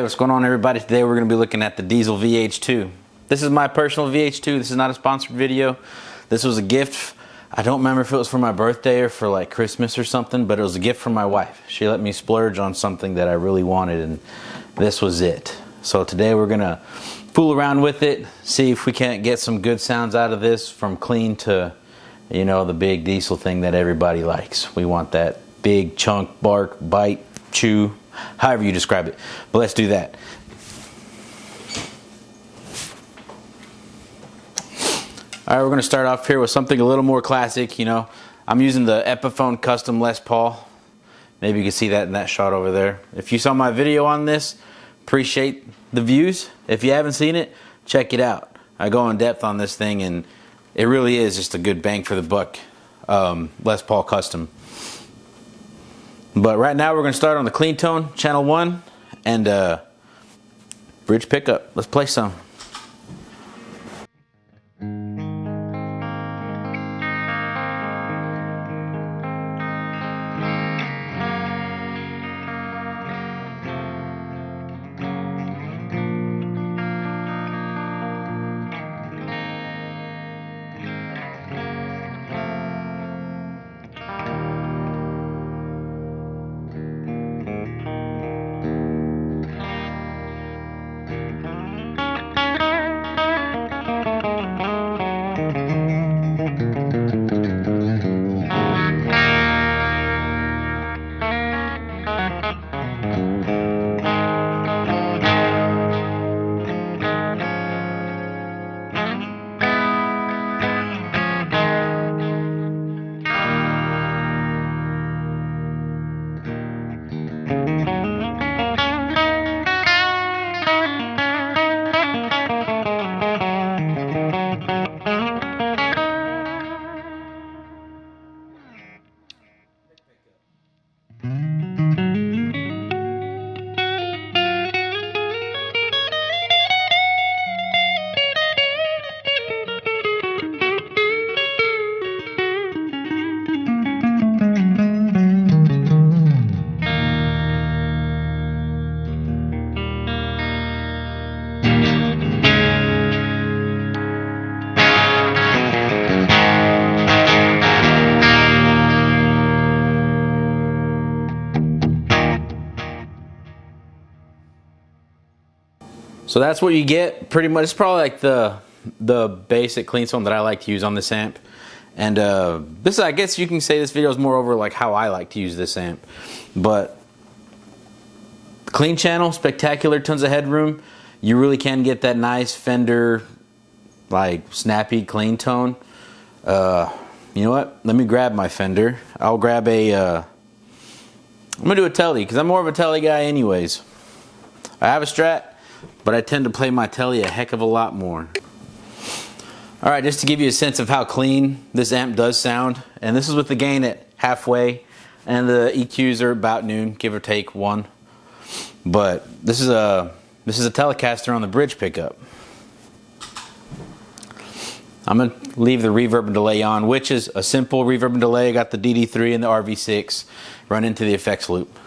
Hey, what's going on, everybody? Today we're going to be looking at the Diezel VH2. This is my personal VH2. This is not a sponsored video. This was a gift. I don't remember if it was for my birthday or for like Christmas or something, but it was a gift from my wife. She let me splurge on something that I really wanted, and this was it. So today we're going to fool around with it, see if we can't get some good sounds out of this, from clean to, you know, the big Diezel thing that everybody likes. We want that big chunk, bark, bite, chew, however you describe it. But let's do that. All right, we're going to start off here with something a little more classic. You know, I'm using the Epiphone Custom Les Paul. Maybe you can see that in that shot over there. If you saw my video on this, appreciate the views. If you haven't seen it, check it out. I go in depth on this thing, and it really is just a good bang for the buck. Les Paul Custom. But right now we're going to start on the clean tone, channel 1, and bridge pickup. Let's play some. So that's what you get, pretty much. It's probably like the basic clean tone that I like to use on this amp. And this, I guess you can say this video is more over like how I like to use this amp. But clean channel, spectacular, tons of headroom. You really can get that nice Fender, like snappy clean tone. You know what? Let me grab my Fender. I'll grab a, I'm gonna do a Tele, because I'm more of a Tele guy anyways. I have a Strat, but I tend to play my Tele a heck of a lot more. Alright, just to give you a sense of how clean this amp does sound, and this is with the gain at halfway, and the EQs are about noon, give or take 1. But this is a Telecaster on the bridge pickup. I'm going to leave the reverb and delay on, which is a simple reverb and delay. I got the DD3 and the RV6 run into the effects loop.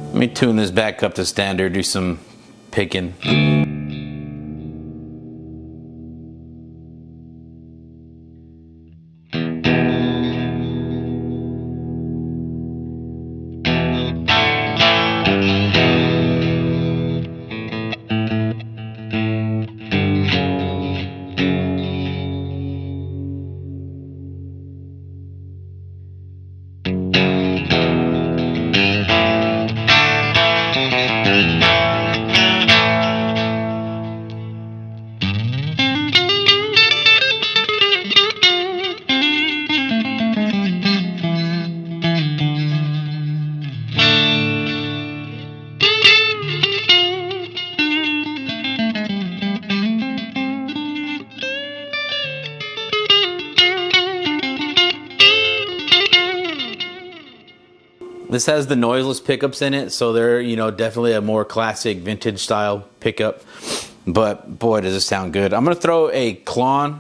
Let me tune this back up to standard, do some picking. This has the noiseless pickups in it, so they're, you know, definitely a more classic vintage style pickup. But boy, does it sound good. I'm gonna throw a Klon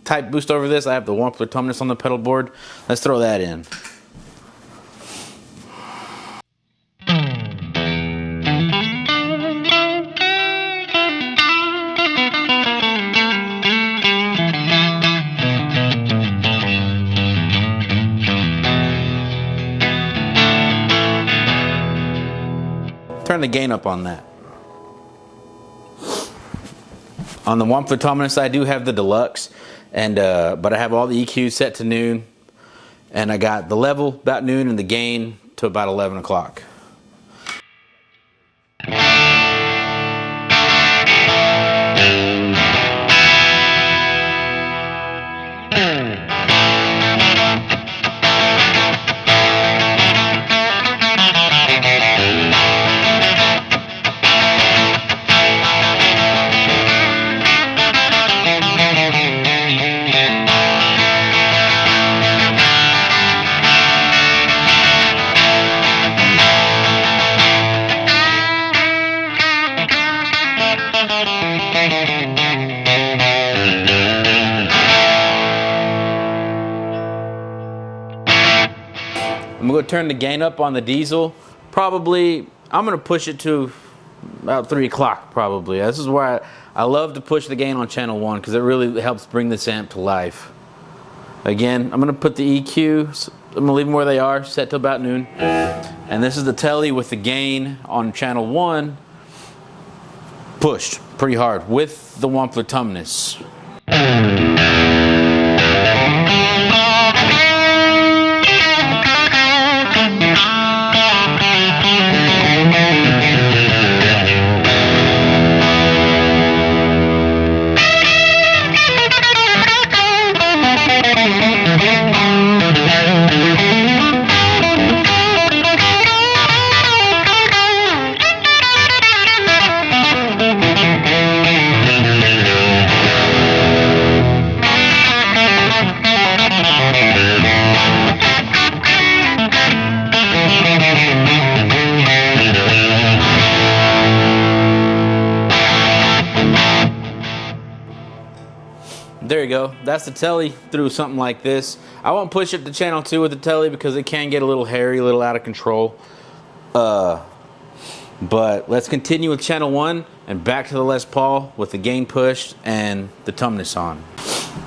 type boost over this. I have the warmth or tumness on the pedal board. Let's throw that in. Turn the gain up on that. On the warmth or tumness, I do have the deluxe, and but I have all the EQs set to noon, and I got the level about noon and the gain to about 11 o'clock. I'm gonna turn the gain up on the Diezel. Probably, I'm gonna push it to about 3 o'clock probably. This is where I love to push the gain on channel 1 because it really helps bring this amp to life. Again, I'm gonna put the EQ, I'm gonna leave them where they are, set to about noon. And this is the Tele with the gain on channel 1 pushed pretty hard with the warmth or tumness. There you go. That's the Tele through something like this. I won't push it to channel 2 with the Tele because it can get a little hairy, a little out of control. But let's continue with channel 1 and back to the Les Paul with the gain pushed and the tumness on.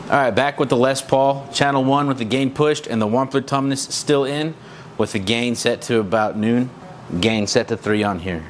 Alright, back with the Les Paul, channel 1 with the gain pushed and the warmth or tumness still in with the gain set to about noon. Gain set to 3 on here.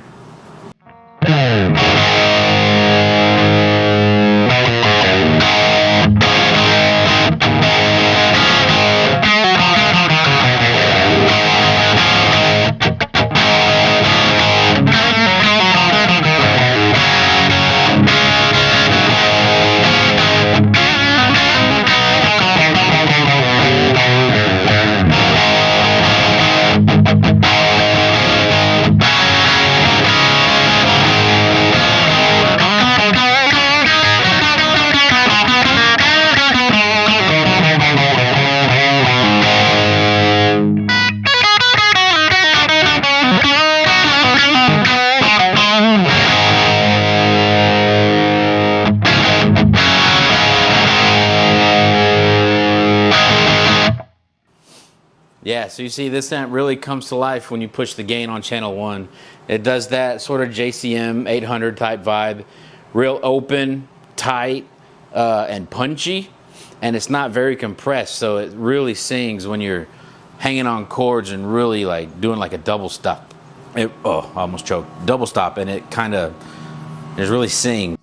Yeah, so you see this amp really comes to life when you push the gain on channel 1. It does that sort of JCM 800 type vibe. Real open, tight, and punchy. And it's not very compressed, so it really sings when you're hanging on chords and really like doing like a double stop. Oh, I almost choked. Double stop, and it kind of is really sing.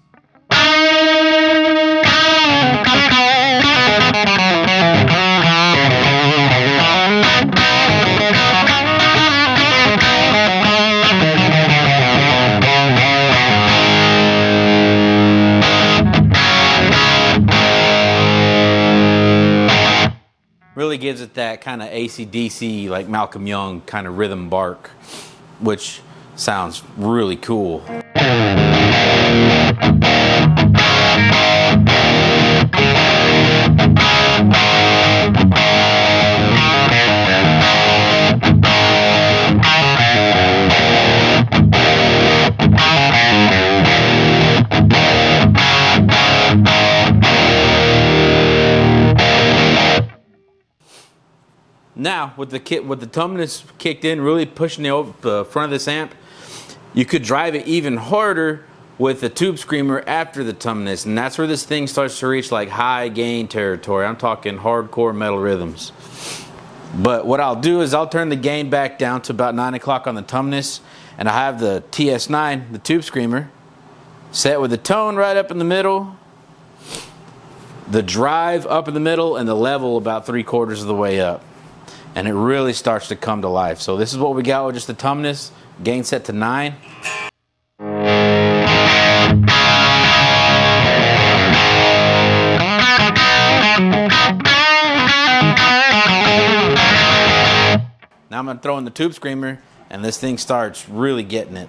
Really gives it that kind of AC/DC, like Malcolm Young kind of rhythm bark, which sounds really cool. Now, with the tumness kicked in, really pushing the front of this amp, you could drive it even harder with the tube screamer after the tumness, and that's where this thing starts to reach like high gain territory. I'm talking hardcore metal rhythms. But what I'll do is I'll turn the gain back down to about 9 o'clock on the tumness, and I have the TS9, the tube screamer, set with the tone right up in the middle, the drive up in the middle, and the level about 3/4 of the way up. And it really starts to come to life. So this is what we got with just the tumness, gain set to 9. Now I'm going to throw in the tube screamer, and this thing starts really getting it.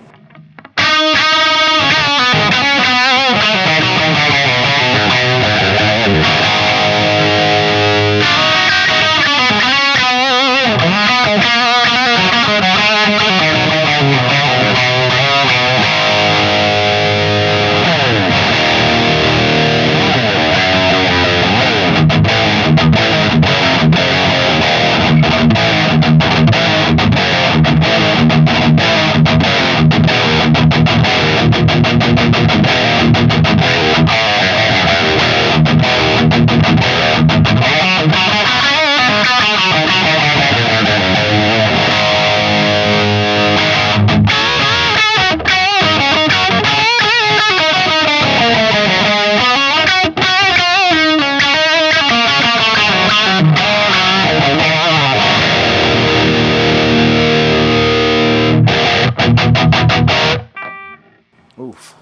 Oof.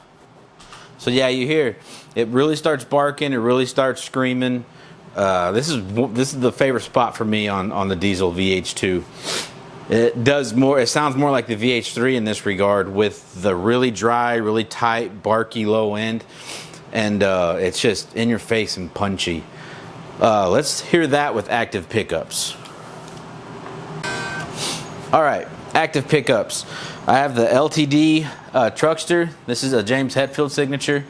So yeah, you hear it really starts barking, it really starts screaming. This is the favorite spot for me on the Diezel VH2. It sounds more like the VH3 in this regard, with the really dry, really tight, barky low end, and it's just in your face and punchy. Let's hear that with active pickups. All right, active pickups. I have the LTD Truckster. This is a James Hetfield signature.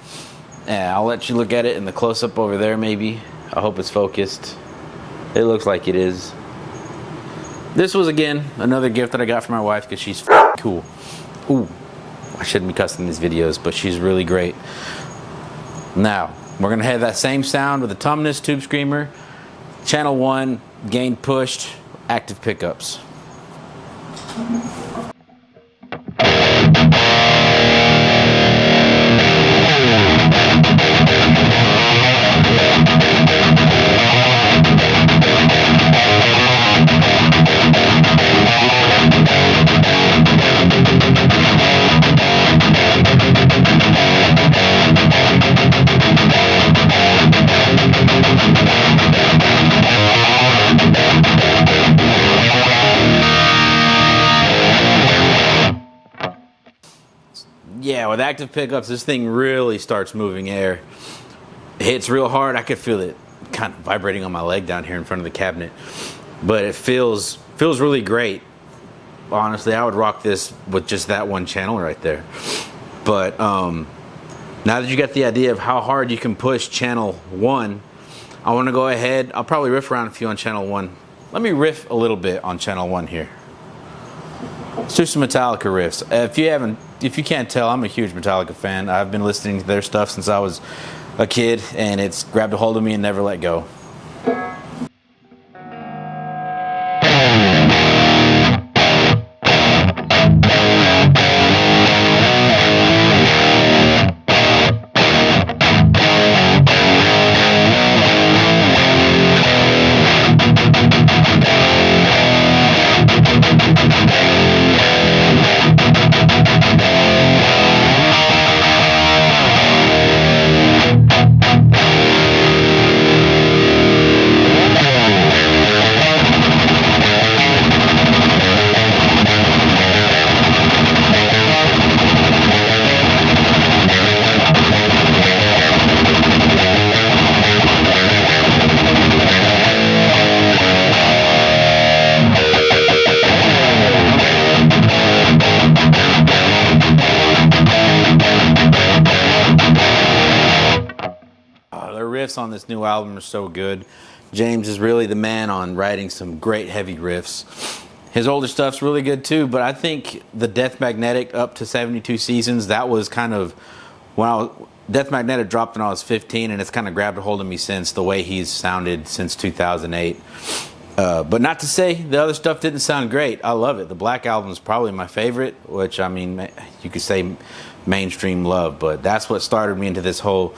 I'll let you look at it in the close-up over there maybe. I hope it's focused. It looks like it is. This was, again, another gift that I got from my wife because she's cool. Ooh, I shouldn't be cussing these videos, but she's really great. Now, we're going to have that same sound with the tumness, tube screamer, channel 1, gain pushed, active pickups. Yeah, with active pickups, this thing really starts moving air. It hits real hard. I could feel it kind of vibrating on my leg down here in front of the cabinet. But it feels really great. Honestly, I would rock this with just that one channel right there. But now that you got the idea of how hard you can push channel 1, I want to go ahead. I'll probably riff around a few on channel 1. Let me riff a little bit on channel 1 here. Let's do some Metallica riffs. If you can't tell, I'm a huge Metallica fan. I've been listening to their stuff since I was a kid, and it's grabbed a hold of me and never let go. Riffs on this new album are so good. James is really the man on writing some great heavy riffs. His older stuff's really good too, but I think the Death Magnetic up to 72 Seasons, that was kind of when Death Magnetic dropped when I was 15, and it's kind of grabbed a hold of me since, the way he's sounded since 2008. But not to say the other stuff didn't sound great. I love it. The Black Album is probably my favorite, which, I mean, you could say mainstream love, but that's what started me into this whole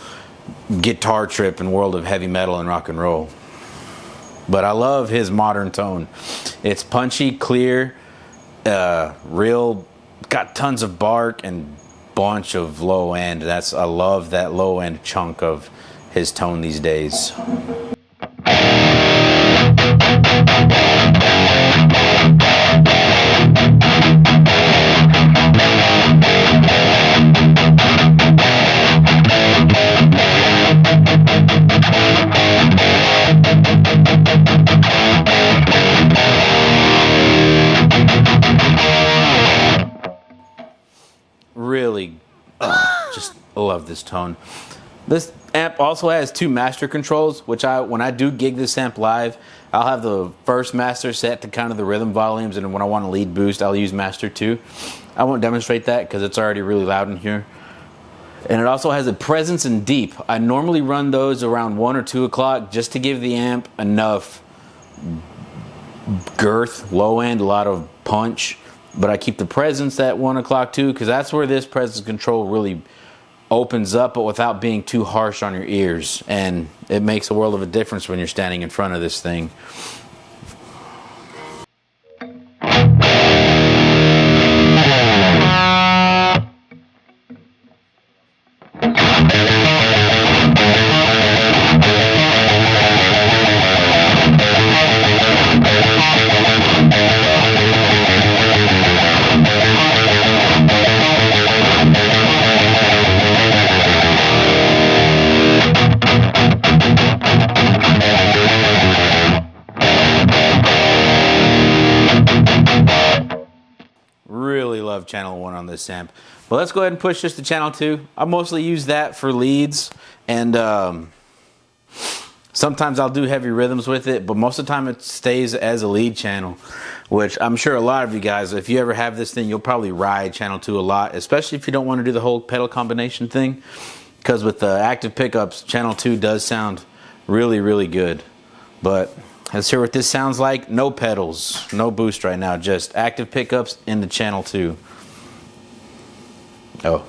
guitar trip and world of heavy metal and rock and roll. But I love his modern tone. It's punchy, clear, real, got tons of bark and bunch of low end. I love that low end chunk of his tone these days. Really, just love this tone. This amp also has 2 master controls, which when I do gig this amp live, I'll have the first master set to kind of the rhythm volumes, and when I want a lead boost, I'll use master 2. I won't demonstrate that because it's already really loud in here. And it also has a presence and deep. I normally run those around 1 or 2 o'clock just to give the amp enough girth, low end, a lot of punch. But I keep the presence at 1 o'clock too, because that's where this presence control really opens up, but without being too harsh on your ears. And it makes a world of a difference when you're standing in front of this thing. Really love channel 1 on this amp. But let's go ahead and push this to channel 2. I mostly use that for leads, and sometimes I'll do heavy rhythms with it, but most of the time it stays as a lead channel, which I'm sure a lot of you guys, if you ever have this thing, you'll probably ride channel 2 a lot, especially if you don't want to do the whole pedal combination thing, because with the active pickups, channel 2 does sound really, really good. But let's hear what this sounds like. No pedals, no boost right now, just active pickups into channel 2. Oh.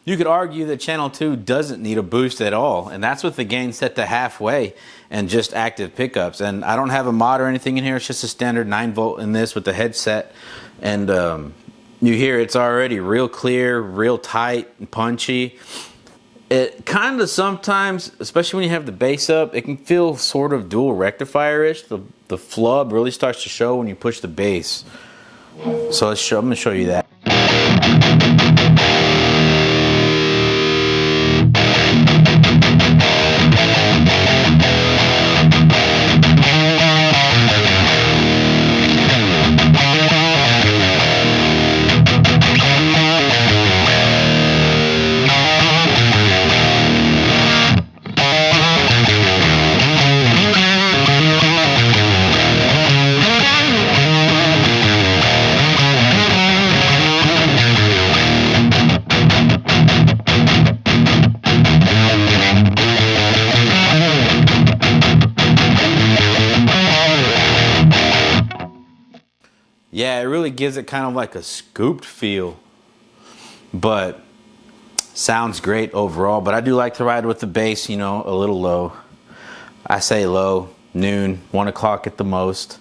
You could argue that channel 2 doesn't need a boost at all, and that's with the gain set to halfway and just active pickups. And I don't have a mod or anything in here, it's just a standard 9-volt in this with the headset. And you hear it's already real clear, real tight and punchy. It kind of sometimes, especially when you have the bass up, it can feel sort of dual rectifier-ish. The flub really starts to show when you push the bass. So I'm going to show you that. Yeah, it really gives it kind of like a scooped feel, but sounds great overall. But I do like to ride with the bass, you know, a little low. I say low, noon, 1 o'clock at the most,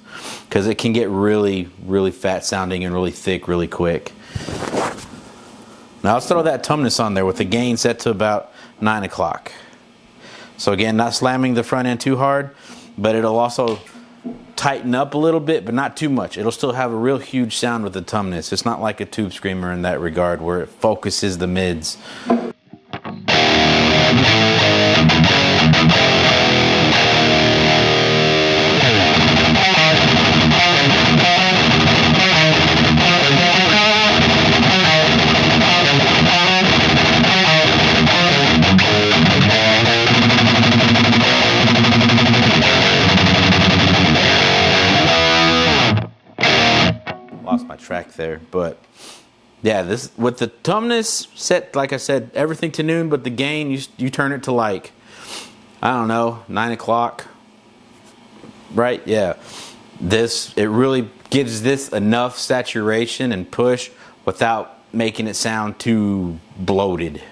because it can get really, really fat sounding and really thick really quick. Now let's throw that tumness on there with the gain set to about 9 o'clock. So again, not slamming the front end too hard, but it'll also tighten up a little bit, but not too much. It'll still have a real huge sound with the tumness. It's not like a tube screamer in that regard where it focuses the mids. Lost my track there, but yeah, this with the tumness set, like I said, everything to noon, but the gain you turn it to, like, I don't know, 9 o'clock, right? Yeah, it really gives this enough saturation and push without making it sound too bloated.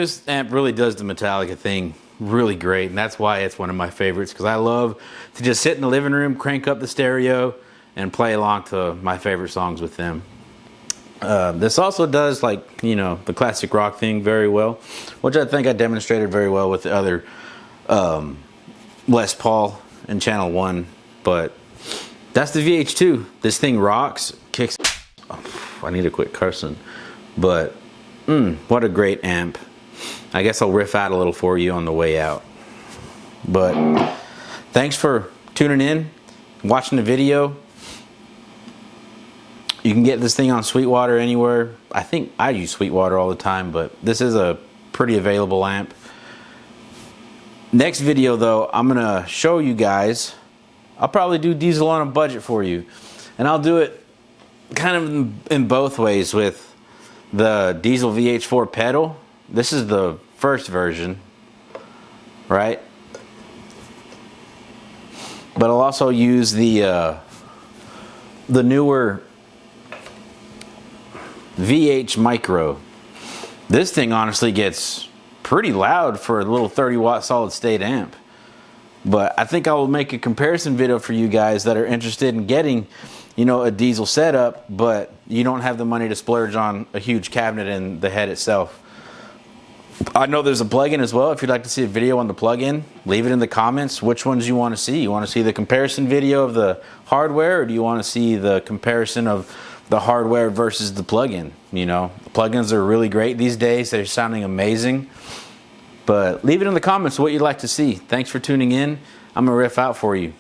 This amp really does the Metallica thing really great, and that's why it's one of my favorites, because I love to just sit in the living room, crank up the stereo, and play along to my favorite songs with them. This also does, like, you know, the classic rock thing very well, which I think I demonstrated very well with the other Les Paul and Channel 1, but that's the VH2. This thing rocks, kicks. Oh, I need to quit cursing, but what a great amp. I guess I'll riff out a little for you on the way out. But thanks for tuning in, watching the video. You can get this thing on Sweetwater anywhere. I think I use Sweetwater all the time, but this is a pretty available amp. Next video though, I'm gonna show you guys, I'll probably do Diezel on a budget for you. And I'll do it kind of in both ways with the Diezel VH4 pedal. This is the first version, right? But I'll also use the newer VH Micro. This thing honestly gets pretty loud for a little 30-watt solid state amp. But I think I will make a comparison video for you guys that are interested in getting, you know, a Diezel setup, but you don't have the money to splurge on a huge cabinet and the head itself. I know there's a plug-in as well. If you'd like to see a video on the plug-in, leave it in the comments which ones you want to see. You want to see the comparison video of the hardware, or do you want to see the comparison of the hardware versus the plug-in? You know, the plug-ins are really great these days. They're sounding amazing. But leave it in the comments what you'd like to see. Thanks for tuning in. I'm going to riff out for you.